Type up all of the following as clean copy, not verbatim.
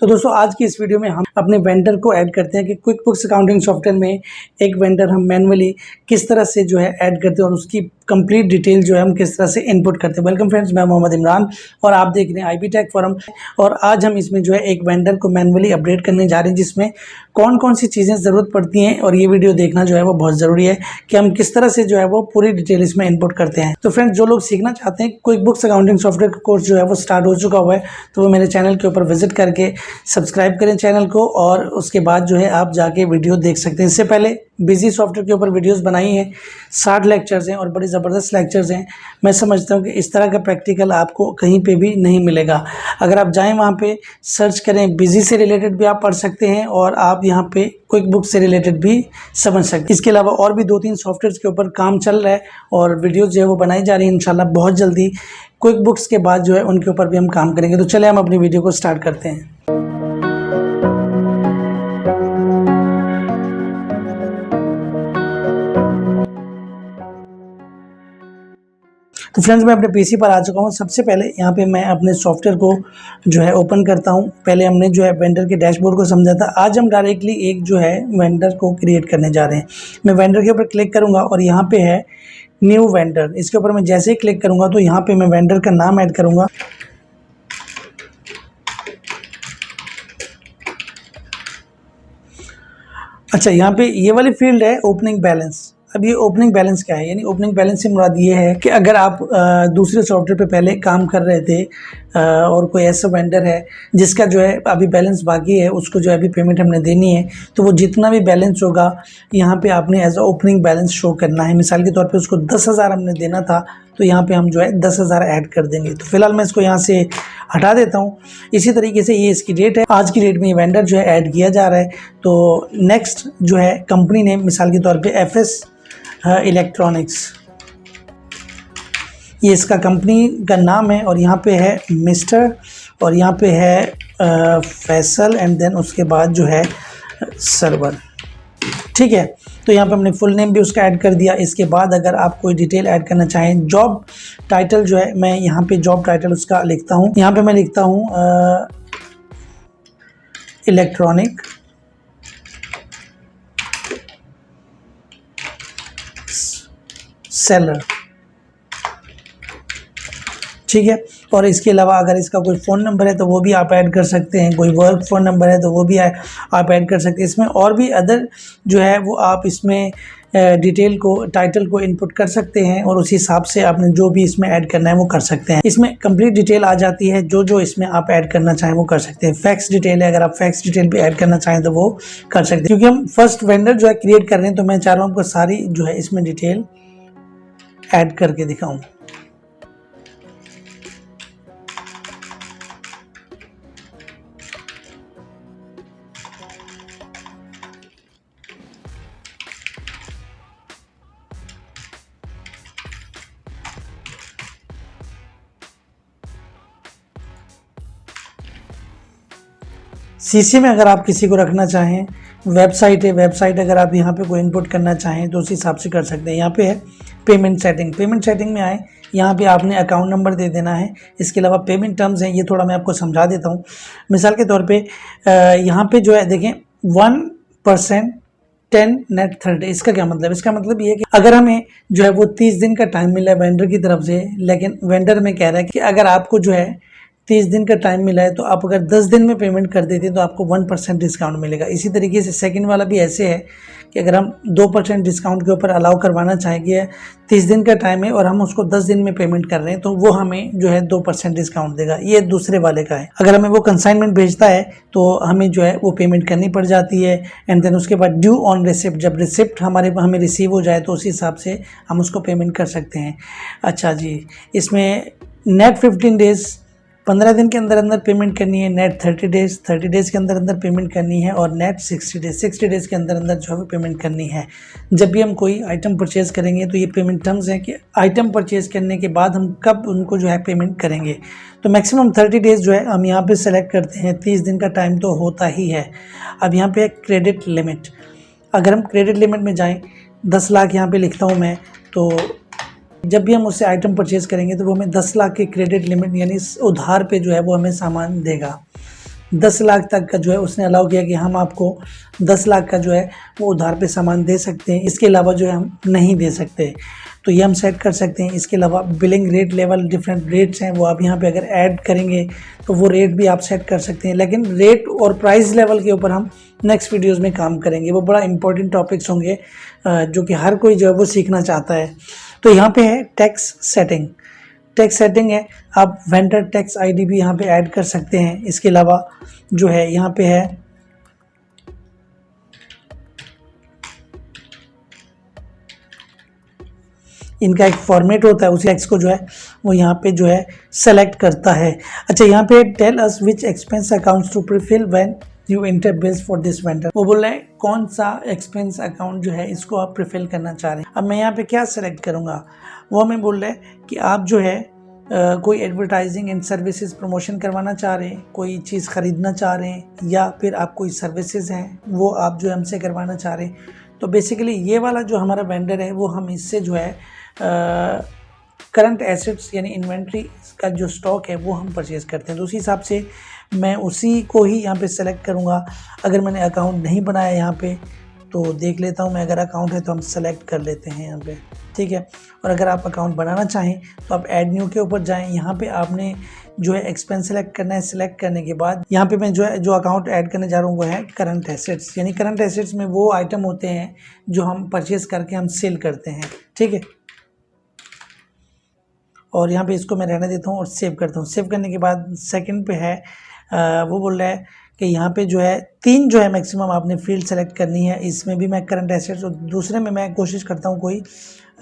तो दोस्तों आज की इस वीडियो में हम अपने वेंडर को ऐड करते हैं कि क्विक बुक्स अकाउंटिंग सॉफ्टवेयर में एक वेंडर हम मैनुअली किस तरह से जो है ऐड करते हैं और उसकी कंप्लीट डिटेल जो है हम किस तरह से इनपुट करते हैं। वेलकम फ्रेंड्स, मैं मोहम्मद इमरान और आप देख रहे हैं IB टेक फोरम। और आज हम इसमें जो है एक वेंडर को मैनुअली अपडेट करने जा रहे हैं जिसमें कौन कौन सी चीज़ें ज़रूरत पड़ती हैं, और ये वीडियो देखना जो है वो बहुत ज़रूरी है कि हम किस तरह से जो है वो पूरी डिटेल इसमें इनपुट करते हैं। तो फ्रेंड्स, जो लोग सीखना चाहते हैं क्विक बुक्स अकाउंटिंग सॉफ्टवेयर का कोर्स जो है वो स्टार्ट हो चुका हुआ है, तो वो मेरे चैनल के ऊपर विजिट करके सब्सक्राइब करें चैनल को, और उसके बाद जो है आप जाके वीडियो देख सकते हैं। इससे पहले बिजी सॉफ्टवेयर के ऊपर वीडियोस बनाई हैं, 60 लेक्चर्स हैं और बड़ी ज़बरदस्त लेक्चर्स हैं। मैं समझता हूँ कि इस तरह का प्रैक्टिकल आपको कहीं पे भी नहीं मिलेगा। अगर आप जाएं वहाँ पे सर्च करें, बिजी से रिलेटेड भी आप पढ़ सकते हैं और आप यहाँ पे क्विक बुक से रिलेटेड भी समझ सकते हैं। इसके अलावा और भी 2-3 सॉफ्टवेयर के ऊपर काम चल रहा है और वीडियोज़ जो है वो बनाई जा रही है। इंशाल्लाह बहुत जल्दी क्विक बुक्स के बाद जो है उनके ऊपर भी हम काम करेंगे। तो चले हम अपनी वीडियो को स्टार्ट करते हैं। तो फ्रेंड्स, मैं अपने पीसी पर आ चुका हूँ। सबसे पहले यहाँ पे मैं अपने सॉफ्टवेयर को जो है ओपन करता हूँ। पहले हमने जो है वेंडर के डैशबोर्ड को समझा था, आज हम डायरेक्टली एक जो है वेंडर को क्रिएट करने जा रहे हैं। मैं वेंडर के ऊपर क्लिक करूँगा और यहाँ पे है न्यू वेंडर। इसके ऊपर मैं जैसे ही क्लिक करूँगा तो यहाँ पे मैं वेंडर का नाम ऐड करूँगा। अच्छा, यहाँ पे ये वाली फील्ड है ओपनिंग बैलेंस। अब ये ओपनिंग बैलेंस क्या है, यानी ओपनिंग बैलेंस से मुराद ये है कि अगर आप दूसरे सॉफ्टवेयर पे पहले काम कर रहे थे और कोई ऐसा वेंडर है जिसका जो है अभी बैलेंस बाकी है, उसको जो है अभी पेमेंट हमने देनी है, तो वो जितना भी बैलेंस होगा यहाँ पे आपने as a opening balance show करना है। मिसाल के तौर पे उसको 10,000 हमने देना था, तो यहाँ पे हम जो है 10,000 ऐड कर देंगे। तो फिलहाल मैं इसको यहाँ से हटा देता हूँ। इसी तरीके से ये इसकी डेट है, आज की डेट में ये वेंडर जो है ऐड किया जा रहा है। तो नेक्स्ट जो है कंपनी नेम, मिसाल के तौर पे FS इलेक्ट्रॉनिक्स, ये इसका कंपनी का नाम है। और यहाँ पे है मिस्टर, और यहाँ पे है फैसल, एंड देन उसके बाद जो है सर्वर। ठीक है, तो यहाँ पे हमने फुल नेम भी उसका ऐड कर दिया। इसके बाद अगर आप कोई डिटेल ऐड करना चाहें, जॉब टाइटल जो है, मैं यहाँ पे जॉब टाइटल उसका लिखता हूँ। यहाँ पे मैं लिखता हूँ इलेक्ट्रॉनिक सेलर। ठीक है, और इसके अलावा अगर इसका कोई फ़ोन नंबर है तो वो भी आप ऐड कर सकते हैं, कोई वर्क फ़ोन नंबर है तो वो भी आप ऐड कर सकते हैं। इसमें और भी अदर जो है वो आप इसमें डिटेल को, टाइटल को इनपुट कर सकते हैं और उसी हिसाब से आपने जो भी इसमें ऐड करना है वो कर सकते हैं। इसमें कंप्लीट डिटेल आ जाती है, जो इसमें आप ऐड करना चाहें वो कर सकते हैं। फैक्स डिटेल है, अगर आप फैक्स डिटेल भी ऐड करना चाहें तो वो कर सकते हैं। क्योंकि हम फर्स्ट वेंडर जो है क्रिएट कर रहे हैं, तो मैं चाह रहा हूँ आपको सारी जो है इसमें डिटेल ऐड करके दिखाऊं। CC में अगर आप किसी को रखना चाहें, वेबसाइट है, वेबसाइट अगर आप यहाँ पे कोई इनपुट करना चाहें तो उस हिसाब से कर सकते हैं। यहाँ पे है पेमेंट सेटिंग। पेमेंट सेटिंग में आए, यहाँ पे आपने अकाउंट नंबर दे देना है। इसके अलावा पेमेंट टर्म्स हैं, ये थोड़ा मैं आपको समझा देता हूँ। मिसाल के तौर पे यहाँ पे जो है देखें 1% 10 नेट 30। इसका क्या मतलब? इसका मतलब ये है कि अगर हमें जो है वो 30 दिन का टाइम मिला है वेंडर की तरफ से, लेकिन वेंडर में कह रहा है कि अगर आपको जो है 30 दिन का टाइम मिला है तो आप अगर 10 दिन में पेमेंट कर देते हैं तो आपको 1% डिस्काउंट मिलेगा। इसी तरीके से सेकंड वाला भी ऐसे है कि अगर हम 2% डिस्काउंट के ऊपर अलाउ करवाना चाहेंगे, 30 दिन का टाइम है और हम उसको 10 दिन में पेमेंट कर रहे हैं, तो वो हमें जो है 2% डिस्काउंट देगा। ये दूसरे वाले का है। अगर हमें वो कंसाइनमेंट भेजता है तो हमें जो है वो पेमेंट करनी पड़ जाती है, एंड देन उसके बाद ड्यू ऑन रिसिप्ट, जब रिसिप्ट हमें रिसीव हो जाए तो उसी हिसाब से हम उसको पेमेंट कर सकते हैं। अच्छा जी, इसमें नेट 15 डेज़ 15 दिन के अंदर अंदर पेमेंट करनी है, नेट 30 डेज़ के अंदर अंदर पेमेंट करनी है, और नेट 60 डेज़ के अंदर अंदर जो है पेमेंट करनी है। जब भी हम कोई आइटम परचेज़ करेंगे तो ये पेमेंट टर्म्स हैं कि आइटम परचेज़ करने के बाद हम कब उनको जो है पेमेंट करेंगे। तो मैक्सिमम 30 डेज़ जो है हम यहाँ पे सेलेक्ट करते हैं। 30 दिन का टाइम तो होता ही है। अब यहाँ पे क्रेडिट लिमिट, अगर हम क्रेडिट लिमिट में जाएँ, 10 लाख यहाँ पर लिखता हूँ मैं, तो जब भी हम उससे आइटम परचेज़ करेंगे तो वो हमें 10 लाख की क्रेडिट लिमिट यानी उधार पे जो है वो हमें सामान देगा। 10 लाख तक का जो है उसने अलाउ किया कि हम आपको 10 लाख का जो है वो उधार पे सामान दे सकते हैं, इसके अलावा जो है हम नहीं दे सकते। तो ये हम सेट कर सकते हैं। इसके अलावा billing rate level different rates हैं, वो आप यहाँ पे अगर ऐड करेंगे तो वो रेट भी आप सेट कर सकते हैं। लेकिन रेट और प्राइस लेवल के ऊपर हम नेक्स्ट वीडियोस में काम करेंगे, वो बड़ा इंपॉर्टेंट टॉपिक्स होंगे जो कि हर कोई जो है वो सीखना चाहता है। तो यहाँ पे है टैक्स सेटिंग। टैक्स सेटिंग है, आप वेंडर टैक्स आईडी भी यहाँ पे ऐड कर सकते हैं। इसके अलावा जो है यहाँ पे है इनका एक फॉर्मेट होता है, उसी टैक्स को जो है वो यहाँ पे जो है सेलेक्ट करता है। अच्छा, यहाँ पे tell us which expense accounts to prefill when you enter bills for this vendor. वो बोल रहे हैं कौन सा एक्सपेंस अकाउंट जो है इसको आप प्रीफिल करना चाह रहे हैं। अब मैं यहाँ पे क्या सेलेक्ट करूँगा, वो हमें बोल रहे हैं कि आप जो है कोई एडवर्टाइजिंग एंड सर्विसेज प्रमोशन करवाना चाह रहे हैं, कोई चीज़ ख़रीदना चाह रहे हैं, या फिर आप कोई सर्विसेज हैं वो आप जो हमसे करवाना चाह रहे हैं। तो बेसिकली ये वाला जो हमारा वेंडर है वो हम इससे जो है करंट एसेट्स यानी इन्वेंट्री का जो स्टॉक है वो हम परचेज़ करते हैं। तो उसी हिसाब से मैं उसी को ही यहाँ पे सेलेक्ट करूँगा। अगर मैंने अकाउंट नहीं बनाया यहाँ पे तो देख लेता हूँ मैं, अगर अकाउंट है तो हम सेलेक्ट कर लेते हैं यहाँ पे, ठीक है। और अगर आप अकाउंट बनाना चाहें तो आप ऐड न्यू के ऊपर जाएं, यहाँ पे आपने जो है एक्सपेंस सेलेक्ट करना है। सेलेक्ट करने के बाद यहाँ पे मैं जो अकाउंट ऐड करने जा रहा हूँ वो है करंट एसेट्स, यानी करंट एसेट्स में वो आइटम होते हैं जो हम परचेज़ करके हम सेल करते हैं, ठीक है। और यहाँ पे इसको मैं रहने देता हूँ और सेव करता हूँ। सेव करने के बाद सेकंड पे है वो बोल रहा है कि यहाँ पे जो है 3 जो है मैक्सिमम आपने फील्ड सेलेक्ट करनी है। इसमें भी मैं करंट एसेट्स और दूसरे में मैं कोशिश करता हूँ कोई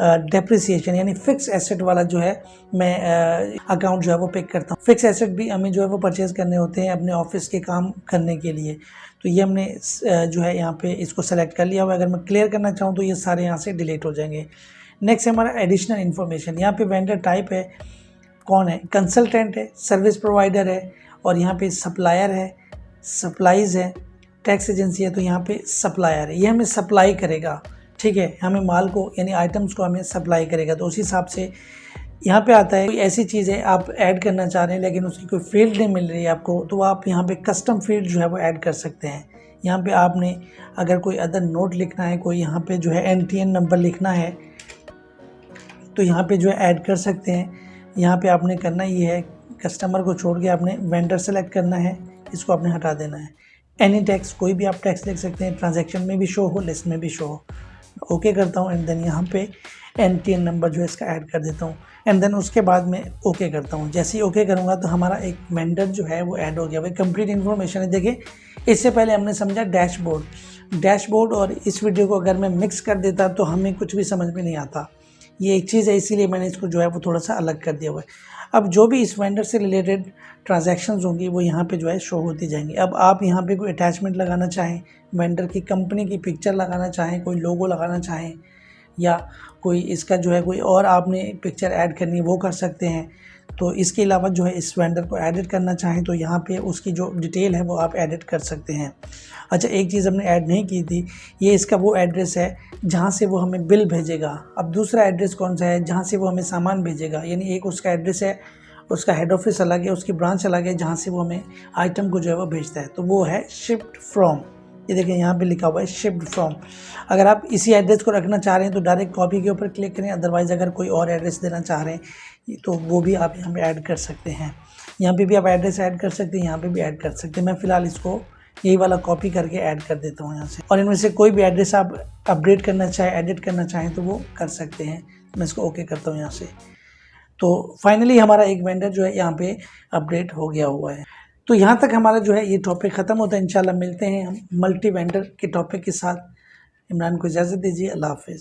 डेप्रिसिएशन यानी फिक्स एसेट वाला जो है मैं अकाउंट जो है वो पिक करता हूँ। फिक्स एसेट भी हमें जो है वो परचेज़ करने होते हैं अपने ऑफिस के काम करने के लिए। तो ये हमने जो है यहाँ पे इसको सेलेक्ट कर लिया हुआ। अगर मैं क्लियर करना चाहूँ तो ये सारे यहाँ से डिलीट हो जाएंगे। नेक्स्ट है हमारा एडिशनल इन्फॉर्मेशन। यहाँ पे वेंडर टाइप है, कौन है, कंसल्टेंट है, सर्विस प्रोवाइडर है, और यहाँ पे सप्लायर है, सप्लाईज है, टैक्स एजेंसी है। तो यहाँ पे सप्लायर है, ये हमें सप्लाई करेगा, ठीक है, हमें माल को यानी आइटम्स को हमें सप्लाई करेगा। तो उस हिसाब से यहाँ पे आता है कोई ऐसी चीज़ है आप ऐड करना चाह रहे हैं लेकिन उसकी कोई फील्ड नहीं मिल रही है आपको, तो आप यहाँ पे कस्टम फील्ड जो है वो ऐड कर सकते हैं। यहाँ पे आपने अगर कोई अदर नोट लिखना है, कोई यहाँ पे जो है NTN नंबर लिखना है तो यहाँ पे जो है ऐड कर सकते हैं। यहाँ पे आपने करना ये है, कस्टमर को छोड़ के आपने वेंडर सेलेक्ट करना है, इसको आपने हटा देना है। एनी टैक्स, कोई भी आप टैक्स लिख सकते हैं, ट्रांजैक्शन में भी शो हो, लिस्ट में भी शो हो। ओके करता हूँ एंड देन यहाँ पे NTN नंबर जो है इसका ऐड कर देता हूँ एंड देन उसके बाद मैं ओके करता हूँ। जैसे ही ओके करूँगा तो हमारा एक वेंडर जो है वो ऐड हो गया। वही कंप्लीट इन्फॉर्मेशन है। देखिए, इससे पहले हमने समझा डैशबोर्ड और इस वीडियो को अगर मैं मिक्स कर देता तो हमें कुछ भी समझ में नहीं आता। ये एक चीज़ है, इसीलिए मैंने इसको जो है वो थोड़ा सा अलग कर दिया हुआ है। अब जो भी इस वेंडर से रिलेटेड ट्रांजैक्शंस होंगी वो यहाँ पे जो है शो होती जाएंगी। अब आप यहाँ पे कोई अटैचमेंट लगाना चाहें, वेंडर की कंपनी की पिक्चर लगाना चाहें, कोई लोगो लगाना चाहें, या कोई इसका जो है कोई और आपने पिक्चर ऐड करनी है वो कर सकते हैं। तो इसके अलावा जो है इस वेंडर को एडिट करना चाहें तो यहाँ पे उसकी जो डिटेल है वो आप एडिट कर सकते हैं। अच्छा, एक चीज़ हमने ऐड नहीं की थी, ये इसका वो एड्रेस है जहाँ से वो हमें बिल भेजेगा। अब दूसरा एड्रेस कौन सा है, जहाँ से वो हमें सामान भेजेगा। यानी एक उसका एड्रेस है, उसका हेड ऑफिस अलग है, उसकी ब्रांच अलग है, जहाँ से वो हमें आइटम को जो है वो भेजता है, तो वो है शिफ्ट फ्रॉम। ये देखिए यहाँ पे लिखा हुआ है शिफ्ट फ्रॉम। अगर आप इसी एड्रेस को रखना चाह रहे हैं तो डायरेक्ट कॉपी के ऊपर क्लिक करें, अदरवाइज़ अगर कोई और एड्रेस देना चाह रहे हैं तो वो भी आप यहाँ पे ऐड कर सकते हैं। यहाँ पे भी आप एड्रेस ऐड कर सकते हैं, यहाँ पे भी ऐड कर सकते हैं। मैं फ़िलहाल इसको यही वाला कॉपी करके ऐड कर देता हूँ यहाँ से, और इनमें से कोई भी एड्रेस आप अपडेट करना चाहें, एडिट करना चाहें तो वो कर सकते हैं। मैं इसको ओके करता हूँ यहाँ से। तो फाइनली हमारा एक वेंडर जो है यहाँ पे अपडेट हो गया हुआ है। तो यहाँ तक हमारा जो है ये टॉपिक ख़त्म होता है। इंशाल्लाह मिलते हैं हम मल्टी वेंडर के टॉपिक के साथ। इमरान को इजाज़त दीजिए। अल्लाह हाफ़िज़।